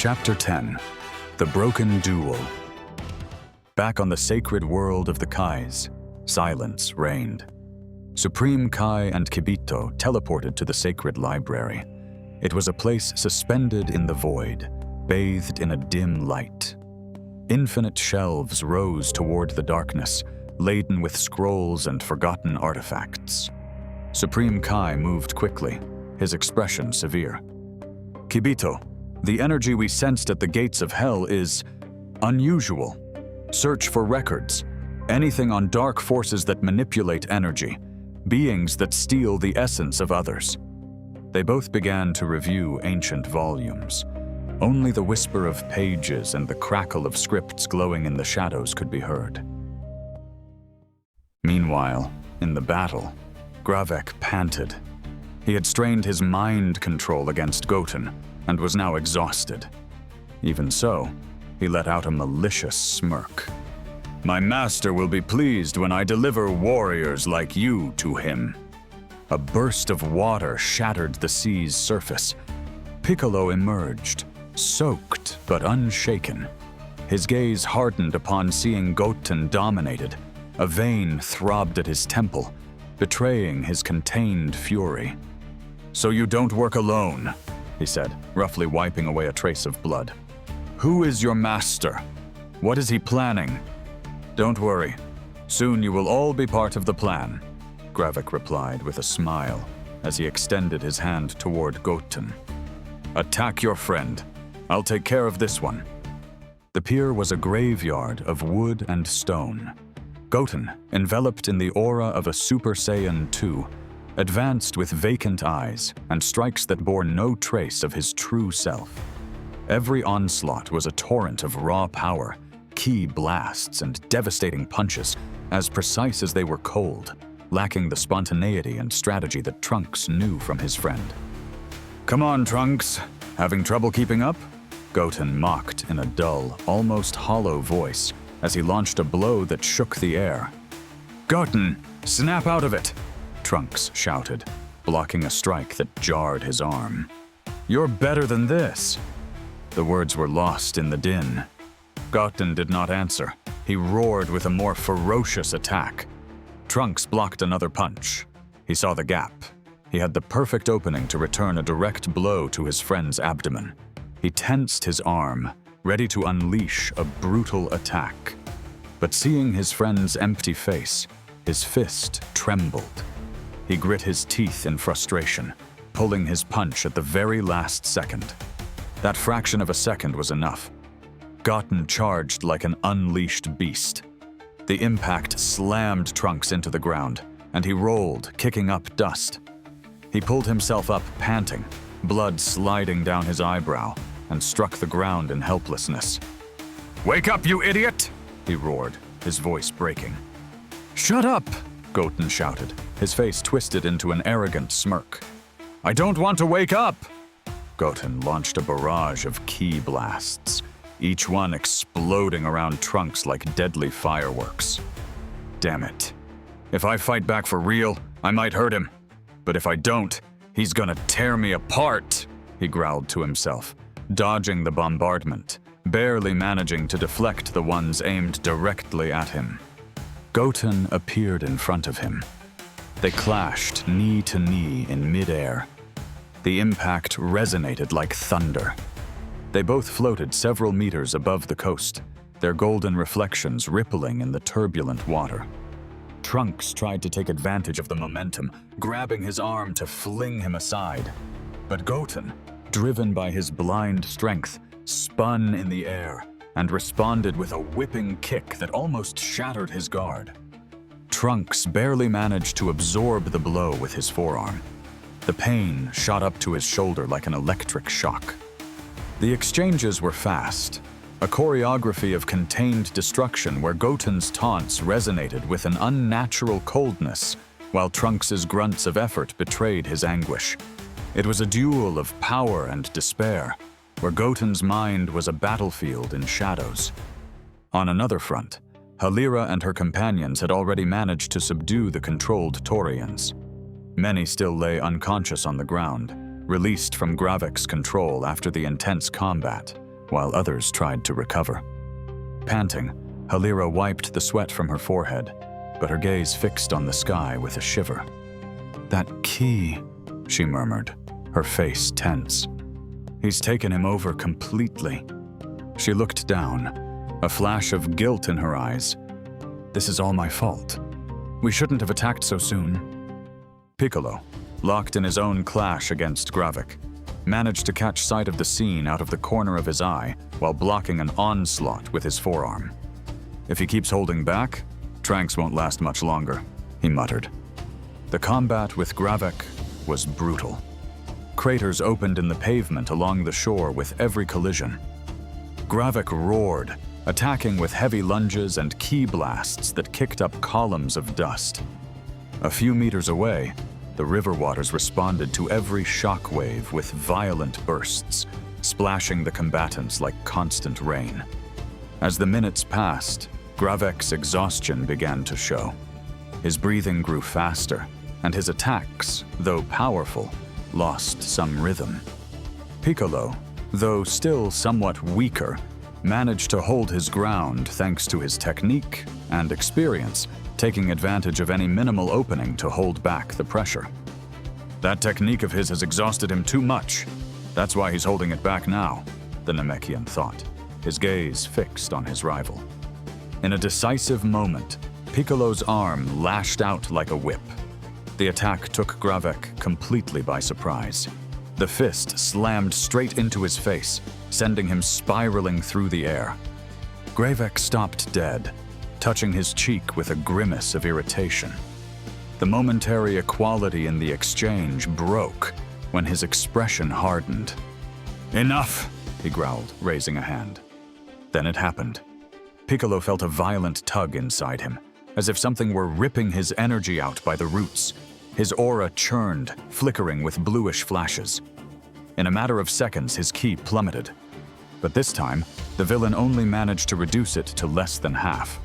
Chapter 10. The Broken Duel. Back on the sacred world of the Kais, silence reigned. Supreme Kai and Kibito teleported to the sacred library. It was a place suspended in the void, bathed in a dim light. Infinite shelves rose toward the darkness, laden with scrolls and forgotten artifacts. Supreme Kai moved quickly, his expression severe. Kibito, the energy we sensed at the gates of hell is unusual. Search for records, anything on dark forces that manipulate energy, beings that steal the essence of others. They both began to review ancient volumes. Only the whisper of pages and the crackle of scripts glowing in the shadows could be heard. Meanwhile, in the battle, Gravek panted. He had strained his mind control against Goten and was now exhausted. Even so, he let out a malicious smirk. "My master will be pleased when I deliver warriors like you to him." A burst of water shattered the sea's surface. Piccolo emerged, soaked but unshaken. His gaze hardened upon seeing Goten dominated. A vein throbbed at his temple, betraying his contained fury. "So you don't work alone," he said, roughly wiping away a trace of blood. "Who is your master? What is he planning?" "Don't worry. Soon you will all be part of the plan," Gravek replied with a smile as he extended his hand toward Goten. "Attack your friend. I'll take care of this one." The pier was a graveyard of wood and stone. Goten, enveloped in the aura of a Super Saiyan 2, advanced with vacant eyes and strikes that bore no trace of his true self. Every onslaught was a torrent of raw power, ki blasts and devastating punches, as precise as they were cold, lacking the spontaneity and strategy that Trunks knew from his friend. "Come on, Trunks. Having trouble keeping up?" Goten mocked in a dull, almost hollow voice as he launched a blow that shook the air. "Goten, snap out of it!" Trunks shouted, blocking a strike that jarred his arm. "You're better than this!" The words were lost in the din. Goten did not answer. He roared with a more ferocious attack. Trunks blocked another punch. He saw the gap. He had the perfect opening to return a direct blow to his friend's abdomen. He tensed his arm, ready to unleash a brutal attack. But seeing his friend's empty face, his fist trembled. He grit his teeth in frustration, pulling his punch at the very last second. That fraction of a second was enough. Goten charged like an unleashed beast. The impact slammed Trunks into the ground, and he rolled, kicking up dust. He pulled himself up, panting, blood sliding down his eyebrow, and struck the ground in helplessness. "Wake up, you idiot!" he roared, his voice breaking. "Shut up!" Goten shouted, his face twisted into an arrogant smirk. "I don't want to wake up!" Goten launched a barrage of ki blasts, each one exploding around Trunks like deadly fireworks. "Damn it. If I fight back for real, I might hurt him. But if I don't, he's gonna tear me apart," he growled to himself, dodging the bombardment, barely managing to deflect the ones aimed directly at him. Goten appeared in front of him. They clashed knee to knee in midair. The impact resonated like thunder. They both floated several meters above the coast, their golden reflections rippling in the turbulent water. Trunks tried to take advantage of the momentum, grabbing his arm to fling him aside. But Goten, driven by his blind strength, spun in the air and responded with a whipping kick that almost shattered his guard. Trunks barely managed to absorb the blow with his forearm. The pain shot up to his shoulder like an electric shock. The exchanges were fast, a choreography of contained destruction where Goten's taunts resonated with an unnatural coldness, while Trunks' grunts of effort betrayed his anguish. It was a duel of power and despair, where Goten's mind was a battlefield in shadows. On another front, Halira and her companions had already managed to subdue the controlled Torians. Many still lay unconscious on the ground, released from Gravek's control after the intense combat, while others tried to recover. Panting, Halira wiped the sweat from her forehead, but her gaze fixed on the sky with a shiver. "That key," she murmured, her face tense. "He's taken him over completely." She looked down, a flash of guilt in her eyes. "This is all my fault. We shouldn't have attacked so soon." Piccolo, locked in his own clash against Gravek, managed to catch sight of the scene out of the corner of his eye while blocking an onslaught with his forearm. "If he keeps holding back, Trunks won't last much longer," he muttered. The combat with Gravek was brutal. Craters opened in the pavement along the shore with every collision. Gravek roared, attacking with heavy lunges and ki blasts that kicked up columns of dust. A few meters away, the river waters responded to every shock wave with violent bursts, splashing the combatants like constant rain. As the minutes passed, Gravek's exhaustion began to show. His breathing grew faster, and his attacks, though powerful, lost some rhythm. Piccolo, though still somewhat weaker, managed to hold his ground thanks to his technique and experience, taking advantage of any minimal opening to hold back the pressure. "That technique of his has exhausted him too much. That's why he's holding it back now," the Namekian thought, his gaze fixed on his rival. In a decisive moment, Piccolo's arm lashed out like a whip. The attack took Gravek completely by surprise. The fist slammed straight into his face, sending him spiraling through the air. Gravek stopped dead, touching his cheek with a grimace of irritation. The momentary equality in the exchange broke when his expression hardened. "Enough!" he growled, raising a hand. Then it happened. Piccolo felt a violent tug inside him, as if something were ripping his energy out by the roots. His aura churned, flickering with bluish flashes. In a matter of seconds, his ki plummeted. But this time, the villain only managed to reduce it to less than half.